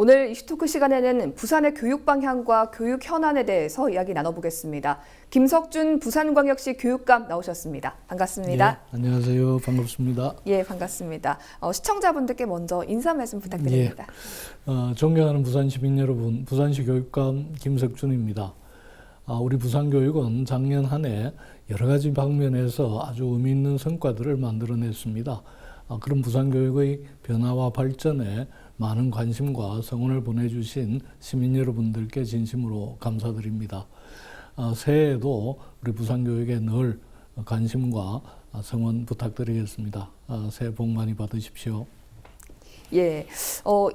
오늘 이슈토크 시간에는 부산의 교육 방향과 교육 현안에 대해서 이야기 나눠보겠습니다. 김석준 부산광역시 교육감 나오셨습니다. 반갑습니다. 네, 안녕하세요. 반갑습니다. 예, 반갑습니다. 시청자분들께 먼저 인사 말씀 부탁드립니다. 존경하는 부산 시민 여러분, 부산시 교육감 김석준입니다. 우리 부산교육은 작년 한 해 여러 가지 방면에서 아주 의미 있는 성과들을 만들어냈습니다. 그런 부산교육의 변화와 발전에 많은 관심과 성원을 보내주신 시민 여러분들께 진심으로 감사드립니다. 새해에도 우리 부산교육에 늘 관심과 성원 부탁드리겠습니다. 새해 복 많이 받으십시오. 예,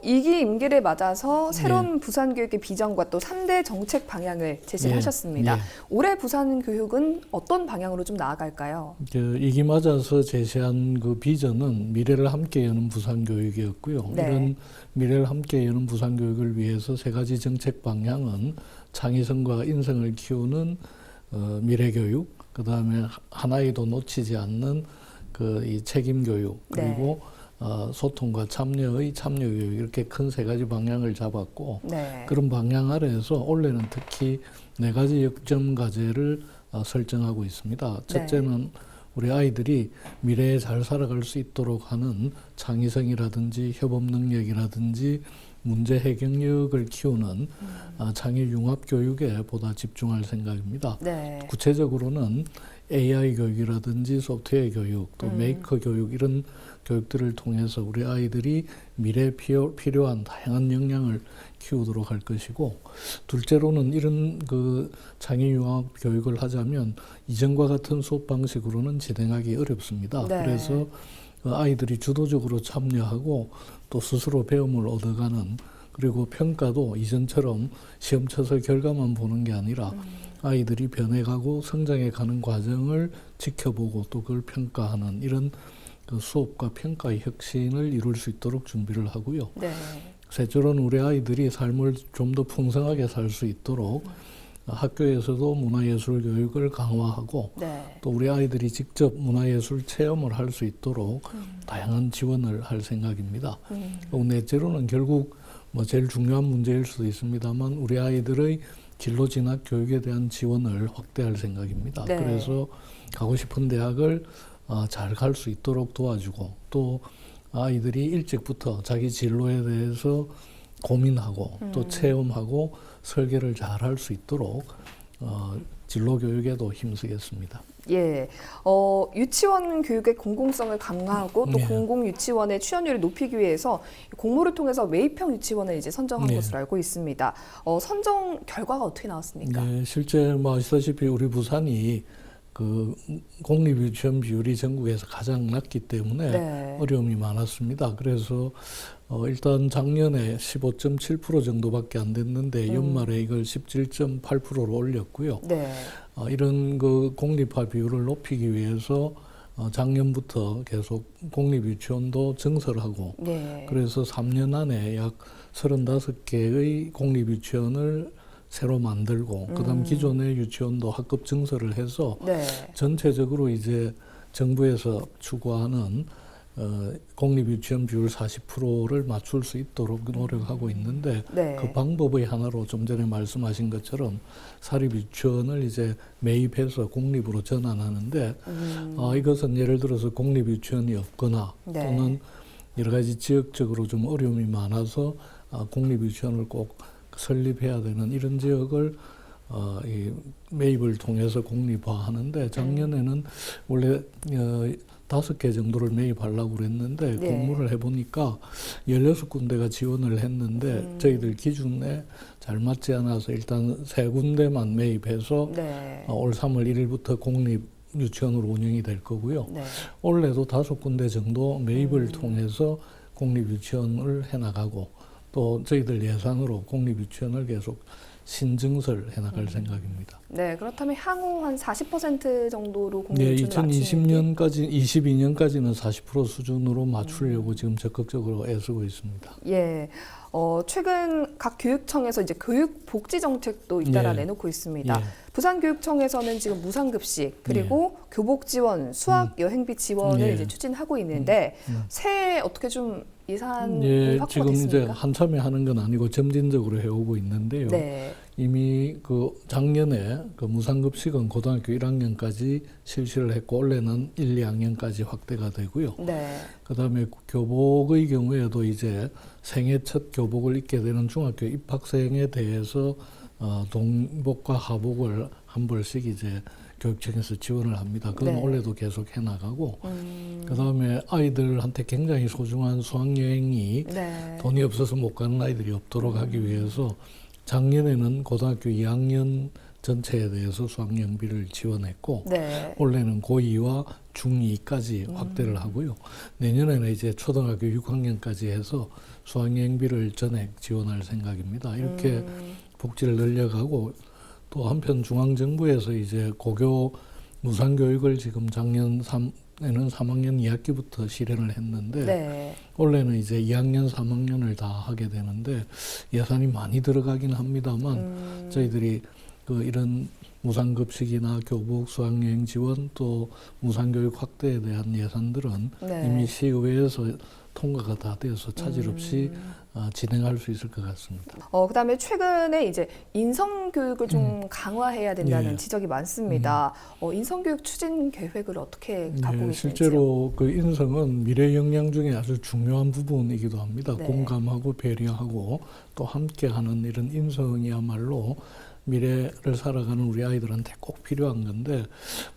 이기 임기를 맞아서 새로운 부산교육의 비전과 또 3대 정책 방향을 제시하셨습니다. 올해 부산교육은 어떤 방향으로 좀 나아갈까요? 이기 맞아서 제시한 그 비전은 미래를 함께 여는 부산교육이었고요. 이런 미래를 함께 여는 부산교육을 위해서 세 가지 정책 방향은 창의성과 인성을 키우는 미래교육, 그 다음에 하나에도 놓치지 않는 이 책임교육, 그리고 소통과 참여의 참여교육, 이렇게 큰 세 가지 방향을 잡았고, 그런 방향 아래에서 올해는 특히 네 가지 역점 과제를 설정하고 있습니다. 첫째는 우리 아이들이 미래에 잘 살아갈 수 있도록 하는 창의성이라든지 협업 능력이라든지 문제 해결력을 키우는 창의융합 교육에 보다 집중할 생각입니다. 구체적으로는 AI 교육이라든지 소프트웨어 교육, 또 메이커 교육, 이런 교육들을 통해서 우리 아이들이 미래에 필요한 다양한 역량을 키우도록 할 것이고, 둘째로는 이런 그 창의융합 교육을 하자면 이전과 같은 수업 방식으로는 진행하기 어렵습니다. 그래서 아이들이 주도적으로 참여하고 또 스스로 배움을 얻어가는, 그리고 평가도 이전처럼 시험 쳐서 결과만 보는 게 아니라 아이들이 변해가고 성장해가는 과정을 지켜보고 또 그걸 평가하는 이런 그 수업과 평가의 혁신을 이룰 수 있도록 준비를 하고요. 셋째로는 우리 아이들이 삶을 좀 더 풍성하게 살 수 있도록 학교에서도 문화예술 교육을 강화하고 또 우리 아이들이 직접 문화예술 체험을 할 수 있도록 다양한 지원을 할 생각입니다. 넷째로는 결국 제일 중요한 문제일 수도 있습니다만 우리 아이들의 진로 진학 교육에 대한 지원을 확대할 생각입니다. 그래서 가고 싶은 대학을 잘 갈 수 있도록 도와주고, 또 아이들이 일찍부터 자기 진로에 대해서 고민하고 또 체험하고 설계를 잘 할 수 있도록 진로 교육에도 힘쓰겠습니다. 예, 유치원 교육의 공공성을 강화하고 또 공공 유치원의 취업률을 높이기 위해서 공모를 통해서 매입형 유치원을 이제 선정한 것으로 알고 있습니다. 선정 결과가 어떻게 나왔습니까? 실제 아시다시피 우리 부산이 그 공립 유치원 비율이 전국에서 가장 낮기 때문에 어려움이 많았습니다. 그래서 일단 작년에 15.7% 정도밖에 안 됐는데 연말에 이걸 17.8%로 올렸고요. 이런 그 공립화 비율을 높이기 위해서 작년부터 계속 공립 유치원도 증설하고, 그래서 3년 안에 약 35개의 공립 유치원을 새로 만들고, 그다음 기존의 유치원도 학급 증설을 해서 전체적으로 이제 정부에서 추구하는 공립 유치원 비율 40%를 맞출 수 있도록 노력하고 있는데, 그 방법의 하나로 좀 전에 말씀하신 것처럼 사립 유치원을 이제 매입해서 공립으로 전환하는데, 이것은 예를 들어서 공립 유치원이 없거나 또는 여러 가지 지역적으로 좀 어려움이 많아서 공립 유치원을 꼭 설립해야 되는 이런 지역을 이 매입을 통해서 공립화하는데, 작년에는 원래 5개 정도를 매입하려고 그랬는데 공모를 해보니까 16군데가 지원을 했는데 저희들 기준에 잘 맞지 않아서 일단 3군데만 매입해서 올 3월 1일부터 공립 유치원으로 운영이 될 거고요. 올해도 5군데 정도 매입을 통해서 공립 유치원을 해나가고, 또 저희들 예산으로 공립 유치원을 계속 신증설 해나갈 생각입니다. 그렇다면 향후 한 40% 정도로 공립 유치원을 2022년까지는 40% 수준으로 맞추려고 지금 적극적으로 애쓰고 있습니다. 최근 각 교육청에서 이제 교육복지 정책도 잇따라 내놓고 있습니다. 부산교육청에서는 지금 무상급식 그리고 교복 지원, 수학 여행비 지원을 이제 추진하고 있는데 새해 어떻게 좀 예산을 예, 확보가 지금 이제 됐습니까? 한참에 하는 건 아니고 점진적으로 해오고 있는데요. 네. 이미 그 작년에 그 무상급식은 고등학교 1학년까지 실시를 했고 올해는 1, 2학년까지 확대가 되고요. 네. 그다음에 교복의 경우에도 이제 생애 첫 교복을 입게 되는 중학교 입학생에 대해서 동복과 하복을 한 벌씩 이제 교육청에서 지원을 합니다. 그건 네. 올해도 계속 해나가고 그다음에 아이들한테 굉장히 소중한 수학여행이 네. 돈이 없어서 못 가는 아이들이 없도록 하기 위해서 작년에는 고등학교 2학년 전체에 대해서 수학여행비를 지원했고 네. 올해는 고2와 중2까지 확대를 하고요. 내년에는 이제 초등학교 6학년까지 해서 수학여행비를 전액 지원할 생각입니다. 이렇게 복지를 늘려가고 또 한편 중앙정부에서 이제 고교 무상교육을 지금 작년 3학년 2학기부터 실현을 했는데 네. 올해는 이제 2학년, 3학년을 다 하게 되는데 예산이 많이 들어가긴 합니다만 저희들이 그 이런 무상급식이나 교복, 수학여행 지원 또 무상교육 확대에 대한 예산들은 네. 이미 시의회에서 통과가 다 되어서 차질 없이 진행할 수 있을 것 같습니다. 그다음에 최근에 이제 인성교육을 좀 강화해야 된다는 예. 지적이 많습니다. 인성교육 추진 계획을 어떻게 갖고 네, 계신지요? 실제로 그 인성은 미래 역량 중에 아주 중요한 부분이기도 합니다. 네. 공감하고 배려하고 또 함께하는 이런 인성이야말로 미래를 살아가는 우리 아이들한테 꼭 필요한 건데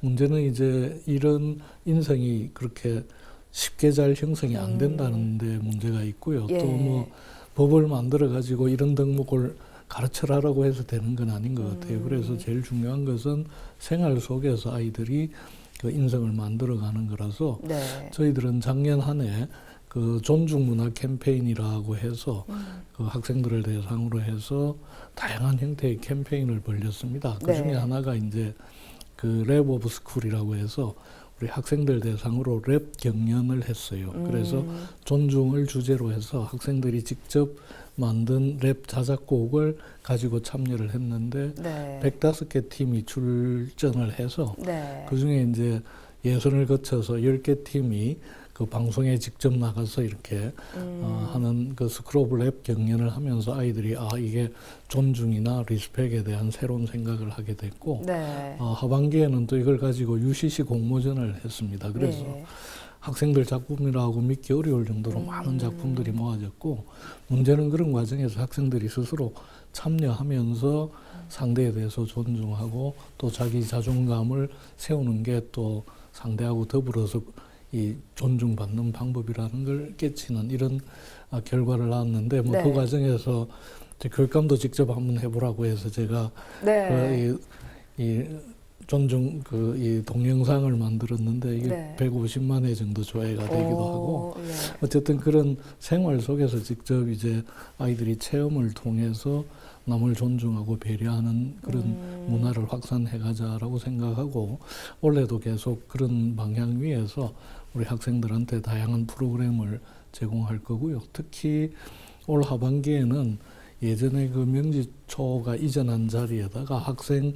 문제는 이제 이런 인성이 그렇게 쉽게 잘 형성이 안 된다는 데 문제가 있고요. 예. 또 뭐 법을 만들어 가지고 이런 덕목을 가르쳐라라고 해서 되는 건 아닌 것 같아요. 그래서 제일 중요한 것은 생활 속에서 아이들이 그 인성을 만들어가는 거라서 네. 저희들은 작년 한 해 그 존중문화 캠페인이라고 해서 그 학생들을 대상으로 해서 다양한 형태의 캠페인을 벌였습니다. 그 중에 네. 하나가 이제 그 랩 오브 스쿨이라고 해서 우리 학생들 대상으로 랩 경연을 했어요. 그래서 존중을 주제로 해서 학생들이 직접 만든 랩 자작곡을 가지고 참여를 했는데 네. 105개 팀이 출전을 해서 네. 그중에 이제 예선을 거쳐서 10개 팀이 그 방송에 직접 나가서 이렇게 하는 그 스크로블 랩 경연을 하면서 아이들이 이게 존중이나 리스펙에 대한 새로운 생각을 하게 됐고 네. 하반기에는 또 이걸 가지고 UCC 공모전을 했습니다. 그래서 네. 학생들 작품이라고 믿기 어려울 정도로 많은 작품들이 모아졌고 문제는 그런 과정에서 학생들이 스스로 참여하면서 상대에 대해서 존중하고 또 자기 자존감을 세우는 게 또 상대하고 더불어서 이 존중받는 방법이라는 걸 깨치는 이런 결과를 낳았는데 뭐 그 네. 과정에서 교육감도 직접 한번 해보라고 해서 제가 네. 이 존중 이 동영상을 만들었는데 이게 네. 150만 회 정도 조회가 되기도 하고 네. 어쨌든 그런 생활 속에서 직접 이제 아이들이 체험을 통해서 남을 존중하고 배려하는 그런 문화를 확산해 가자라고 생각하고 올해도 계속 그런 방향 위에서 우리 학생들한테 다양한 프로그램을 제공할 거고요. 특히 올 하반기에는 예전에 그 명지초가 이전한 자리에다가 학생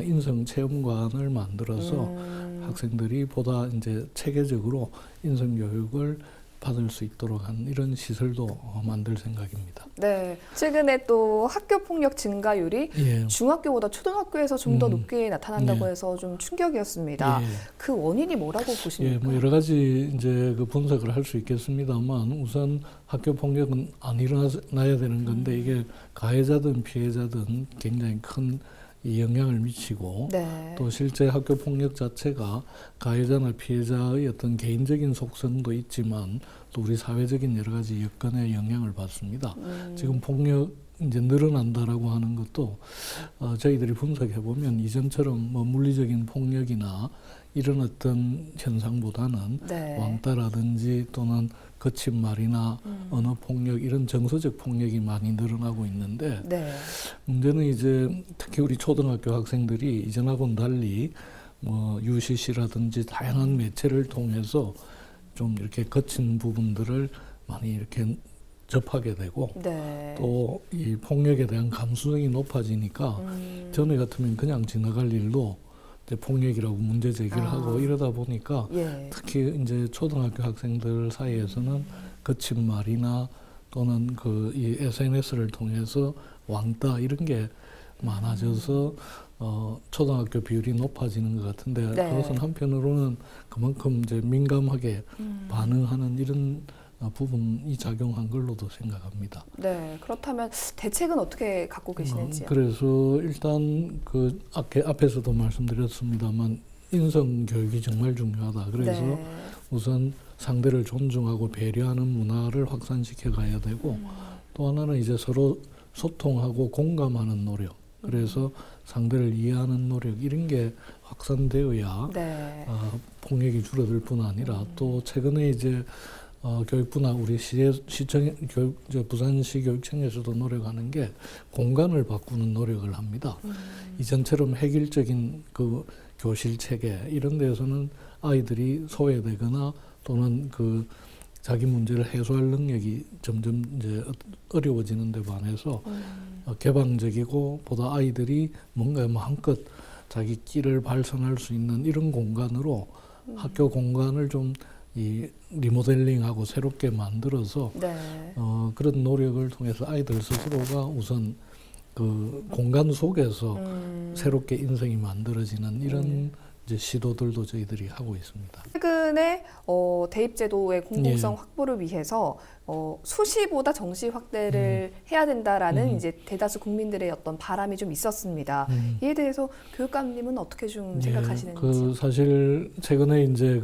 인성 체험관을 만들어서 학생들이 보다 이제 체계적으로 인성 교육을 받을 수 있도록 한 이런 시설도 만들 생각입니다. 네. 최근에 또 학교 폭력 증가율이 예. 중학교보다 초등학교에서 좀 더 높게 나타난다고 예. 해서 좀 충격이었습니다. 예. 그 원인이 뭐라고 예, 보십니까? 뭐 여러 가지 이제 그 분석을 할 수 있겠습니다만 우선 학교 폭력은 안 일어나야 되는 건데 이게 가해자든 피해자든 굉장히 큰 이 영향을 미치고 네. 또 실제 학교 폭력 자체가 가해자나 피해자의 어떤 개인적인 속성도 있지만 또 우리 사회적인 여러 가지 여건에 영향을 받습니다. 지금 폭력 이제 늘어난다라고 하는 것도 저희들이 분석해 보면 이전처럼 뭐 물리적인 폭력이나 이런 어떤 현상보다는 네. 왕따라든지 또는 거친 말이나 언어 폭력 이런 정서적 폭력이 많이 늘어나고 있는데 네. 문제는 이제 특히 우리 초등학교 학생들이 이전하고는 달리 뭐 UCC라든지 다양한 매체를 통해서 좀 이렇게 거친 부분들을 많이 이렇게 접하게 되고 네. 또 이 폭력에 대한 감수성이 높아지니까 전에 같으면 그냥 지나갈 일도 이제 폭력이라고 문제 제기를 하고 이러다 보니까 예. 특히 이제 초등학교 학생들 사이에서는 거친 말이나 또는 이 SNS를 통해서 왕따 이런 게 많아져서 초등학교 비율이 높아지는 것 같은데 네. 그것은 한편으로는 그만큼 이제 민감하게 반응하는 이런 부분이 작용한 걸로도 생각합니다. 네, 그렇다면 대책은 어떻게 갖고 계시는지요? 그래서 일단 앞에서도 말씀드렸습니다만 인성 교육이 정말 중요하다. 그래서 네. 우선 상대를 존중하고 배려하는 문화를 확산시켜 가야 되고 또 하나는 이제 서로 소통하고 공감하는 노력. 그래서 상대를 이해하는 노력 이런 게 확산되어야 네. 폭력이 줄어들 뿐 아니라 또 최근에 이제 교육부나 우리 부산시 교육청에서도 노력하는 게 공간을 바꾸는 노력을 합니다. 이전처럼 획일적인 그 교실 체계 이런 데서는 아이들이 소외되거나 또는 자기 문제를 해소할 능력이 점점 이제 어려워지는 데 반해서 개방적이고 보다 아이들이 뭔가 마음껏 자기 끼를 발산할 수 있는 이런 공간으로 학교 공간을 좀 리모델링하고 새롭게 만들어서 네. 그런 노력을 통해서 아이들 스스로가 우선 그 공간 속에서 새롭게 인생이 만들어지는 이런 이제 시도들도 저희들이 하고 있습니다. 최근에 대입제도의 공공성 확보를 위해서 수시보다 정시 확대를 해야 된다라는 이제 대다수 국민들의 어떤 바람이 좀 있었습니다. 이에 대해서 교육감님은 어떻게 좀 생각하시는지? 사실 최근에 이제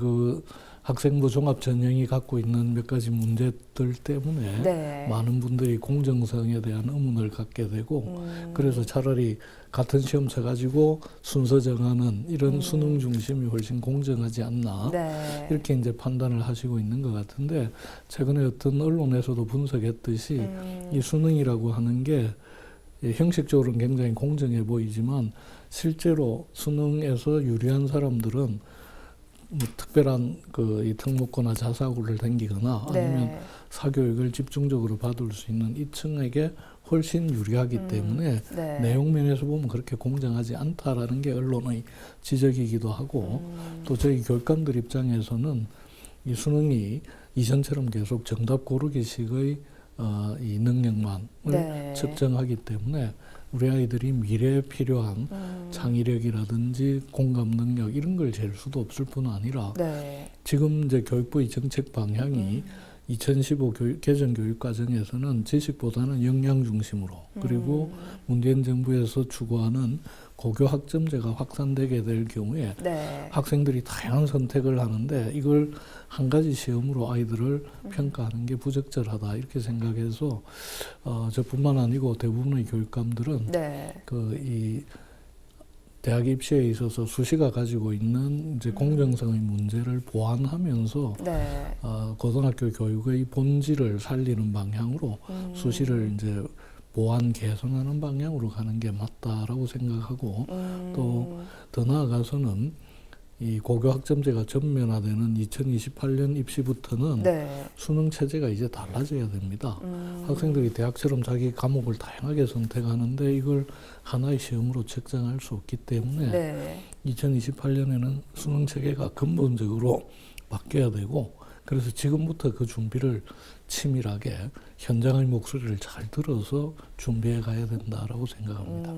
학생부 종합 전형이 갖고 있는 몇 가지 문제들 때문에 네. 많은 분들이 공정성에 대한 의문을 갖게 되고 그래서 차라리 같은 시험 쳐가지고 순서 정하는 이런 수능 중심이 훨씬 공정하지 않나 네. 이렇게 이제 판단을 하시고 있는 것 같은데 최근에 어떤 언론에서도 분석했듯이 이 수능이라고 하는 게 형식적으로는 굉장히 공정해 보이지만 실제로 수능에서 유리한 사람들은 뭐 특별한 이 특목고나 자사고를 당기거나 아니면 네. 사교육을 집중적으로 받을 수 있는 이 층에게 훨씬 유리하기 때문에 네. 내용 면에서 보면 그렇게 공정하지 않다라는 게 언론의 지적이기도 하고 또 저희 교육감들 입장에서는 이 수능이 이전처럼 계속 정답 고르기식의 이 능력만을 네. 측정하기 때문에 우리 아이들이 미래에 필요한 창의력이라든지 공감 능력 이런 걸 잴 수도 없을 뿐 아니라 네. 지금 이제 교육부의 정책 방향이 2015 개정 교육 과정에서는 지식보다는 역량 중심으로 그리고 문재인 정부에서 추구하는 고교 학점제가 확산되게 될 경우에 네. 학생들이 다양한 선택을 하는데 이걸 한 가지 시험으로 아이들을 평가하는 게 부적절하다 이렇게 생각해서 저뿐만 아니고 대부분의 교육감들은 네. 이 대학 입시에 있어서 수시가 가지고 있는 이제 공정성의 문제를 보완하면서 네. 고등학교 교육의 본질을 살리는 방향으로 수시를 이제 보완 개선하는 방향으로 가는 게 맞다라고 생각하고 또 더 나아가서는 이 고교 학점제가 전면화되는 2028년 입시부터는 네. 수능 체제가 이제 달라져야 됩니다. 학생들이 대학처럼 자기 과목을 다양하게 선택하는데 이걸 하나의 시험으로 책정할 수 없기 때문에 네. 2028년에는 수능 체계가 근본적으로 바뀌어야 되고 그래서 지금부터 그 준비를 치밀하게 현장의 목소리를 잘 들어서 준비해 가야 된다라고 생각합니다.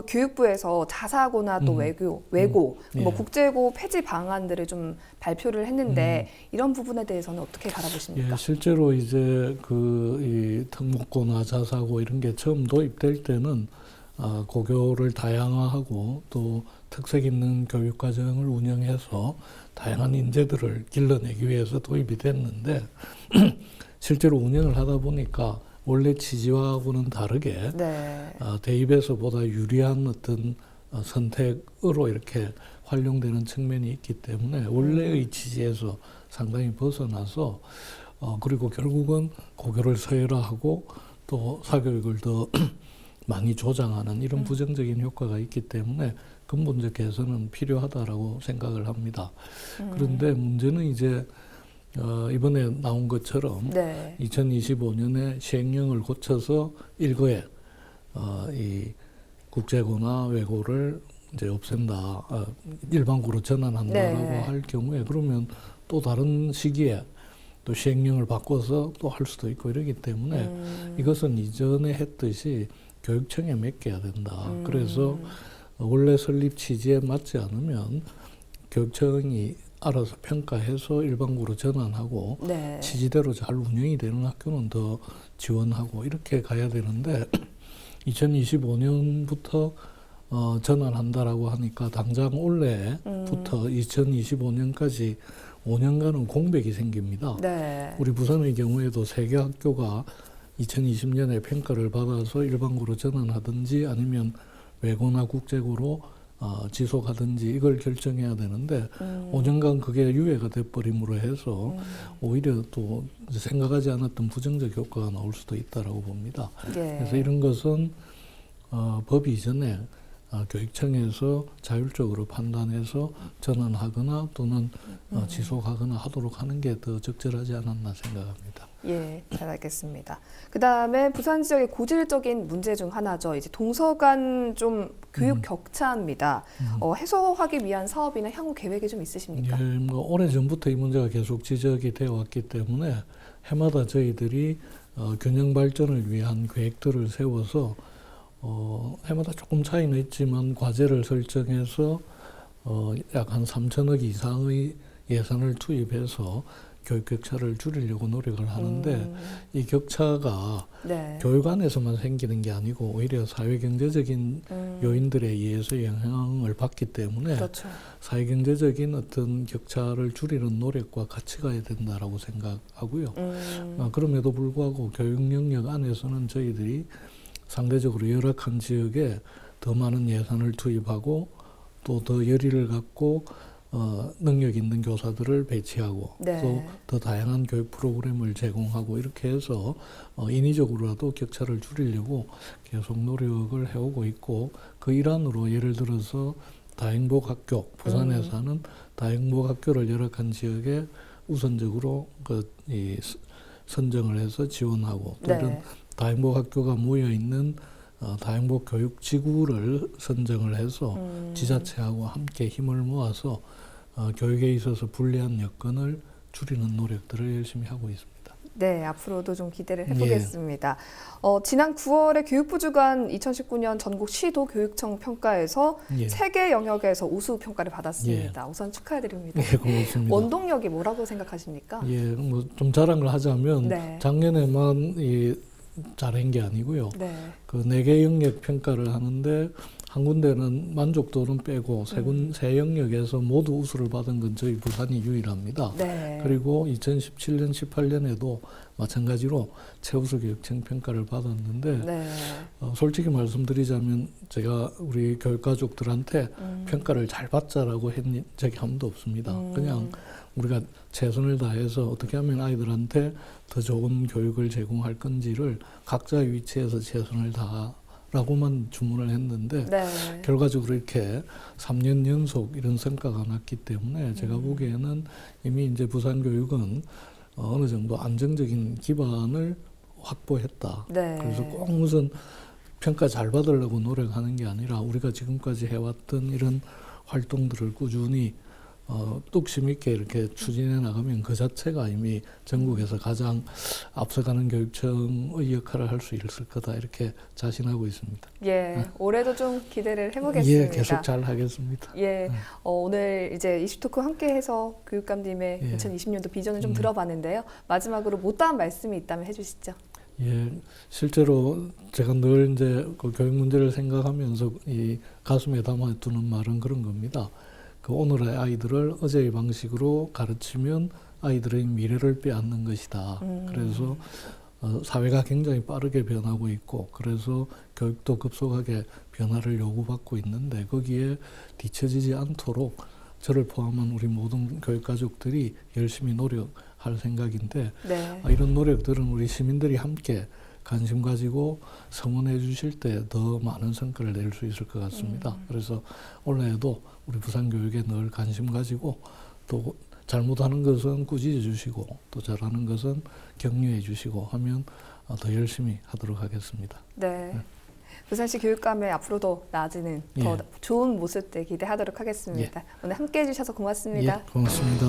교육부에서 자사고나 또 외고, 뭐 예. 국제고 폐지 방안들을 좀 발표를 했는데 이런 부분에 대해서는 어떻게 바라보십니까? 예, 실제로 이제 이 특목고나 자사고 이런 게 처음 도입될 때는 고교를 다양화하고 또 특색 있는 교육 과정을 운영해서 다양한 인재들을 길러내기 위해서 도입이 됐는데 실제로 운영을 하다 보니까 원래 취지와는 다르게 네. 대입에서 보다 유리한 어떤 선택으로 이렇게 활용되는 측면이 있기 때문에 원래의 취지에서 상당히 벗어나서 그리고 결국은 고교를 서열화하고 또 사교육을 더 많이 조장하는 이런 부정적인 효과가 있기 때문에 근본적 개선은 필요하다라고 생각을 합니다. 그런데 문제는 이제 이번에 나온 것처럼 네. 2025년에 시행령을 고쳐서 일거에 이 국제고나 외고를 이제 없앤다, 일반고로 전환한다라고 네. 할 경우에 그러면 또 다른 시기에 또 시행령을 바꿔서 또 할 수도 있고 이러기 때문에 이것은 이전에 했듯이 교육청에 맡겨야 된다. 그래서 원래 설립 취지에 맞지 않으면 교육청이 알아서 평가해서 일반고로 전환하고 네. 취지대로 잘 운영이 되는 학교는 더 지원하고 이렇게 가야 되는데 2025년부터 전환한다라고 하니까 당장 올해부터 2025년까지 5년간은 공백이 생깁니다. 네. 우리 부산의 경우에도 3개 학교가 2020년에 평가를 받아서 일반고로 전환하든지 아니면 외고나 국제고로 지속하든지 이걸 결정해야 되는데 5년간 그게 유예가 돼버림으로 해서 오히려 또 생각하지 않았던 부정적 효과가 나올 수도 있다라고 봅니다. 예. 그래서 이런 것은 법 이전에 교육청에서 자율적으로 판단해서 전환하거나 또는 지속하거나 하도록 하는 게 더 적절하지 않았나 생각합니다. 예, 잘 알겠습니다. 그 다음에 부산 지역의 고질적인 문제 중 하나죠. 이제 동서간 좀 교육 격차입니다. 해소하기 위한 사업이나 향후 계획이 좀 있으십니까? 예, 뭐 오래 전부터 이 문제가 계속 지적이 되어 왔기 때문에 해마다 저희들이 균형 발전을 위한 계획들을 세워서 해마다 조금 차이는 있지만 과제를 설정해서 약 한 3천억 이상의 예산을 투입해서 교육 격차를 줄이려고 노력을 하는데 이 격차가 네. 교육 안에서만 생기는 게 아니고 오히려 사회경제적인 요인들에 의해서 영향을 받기 때문에 그렇죠. 사회경제적인 어떤 격차를 줄이는 노력과 같이 가야 된다라고 생각하고요. 그럼에도 불구하고 교육 영역 안에서는 저희들이 상대적으로 열악한 지역에 더 많은 예산을 투입하고 또 더 열의를 갖고 능력 있는 교사들을 배치하고 네. 또 더 다양한 교육 프로그램을 제공하고 이렇게 해서 인위적으로라도 격차를 줄이려고 계속 노력을 해오고 있고 그 일환으로 예를 들어서 다행복학교, 부산에 사는 다행복학교를 열악한 지역에 우선적으로 선정을 해서 지원하고 또 네. 이런 다행복학교가 모여있는 다행복교육지구를 선정을 해서 지자체하고 함께 힘을 모아서 교육에 있어서 불리한 여건을 줄이는 노력들을 열심히 하고 있습니다. 네, 앞으로도 좀 기대를 해보겠습니다. 지난 9월에 교육부 주관 2019년 전국 시도 교육청 평가에서 예. 3개 영역에서 우수 평가를 받았습니다. 우선 축하드립니다. 예, 고맙습니다. 원동력이 뭐라고 생각하십니까? 예, 뭐 좀 자랑을 하자면 네. 작년에만 잘한 게 아니고요. 네. 그 4개 영역 평가를 하는데 한 군데는 만족도는 빼고 세 영역에서 모두 우수를 받은 건 저희 부산이 유일합니다. 네. 그리고 2017년, 18년에도 마찬가지로 최우수 교육청 평가를 받았는데 네. 솔직히 말씀드리자면 제가 우리 교육가족들한테 평가를 잘 받자라고 한 적이 한 번도 없습니다. 그냥 우리가 최선을 다해서 어떻게 하면 아이들한테 더 좋은 교육을 제공할 건지를 각자의 위치에서 최선을 다하라고만 주문을 했는데 네. 결과적으로 이렇게 3년 연속 이런 성과가 났기 때문에 제가 보기에는 이미 이제 부산 교육은 어느 정도 안정적인 기반을 확보했다. 네. 그래서 꼭 무슨 평가 잘 받으려고 노력하는 게 아니라 우리가 지금까지 해왔던 이런 활동들을 꾸준히 뚝심 있게 이렇게 추진해 나가면 그 자체가 이미 전국에서 가장 앞서가는 교육청의 역할을 할 수 있을 거다 이렇게 자신하고 있습니다. 예, 올해도 좀 기대를 해보겠습니다. 예, 계속 잘 하겠습니다. 예, 오늘 이제 이슈토크 함께해서 교육감님의 예. 2020년도 비전을 좀 들어봤는데요. 마지막으로 못다한 말씀이 있다면 해주시죠. 예, 실제로 제가 늘 이제 그 교육 문제를 생각하면서 이 가슴에 담아두는 말은 그런 겁니다. 그 오늘의 아이들을 어제의 방식으로 가르치면 아이들의 미래를 빼앗는 것이다. 그래서 사회가 굉장히 빠르게 변하고 있고 그래서 교육도 급속하게 변화를 요구받고 있는데 거기에 뒤처지지 않도록 저를 포함한 우리 모든 교육가족들이 열심히 노력할 생각인데 네. 이런 노력들은 우리 시민들이 함께 관심 가지고 성원해 주실 때 더 많은 성과를 낼 수 있을 것 같습니다. 그래서 올해에도 우리 부산 교육에 늘 관심 가지고 또 잘못하는 것은 꾸짖어 주시고 또 잘하는 것은 격려해 주시고 하면 더 열심히 하도록 하겠습니다. 네. 부산시 교육감의 앞으로도 나아지는 더 예. 좋은 모습들 기대하도록 하겠습니다. 오늘 함께해 주셔서 고맙습니다. 예, 고맙습니다.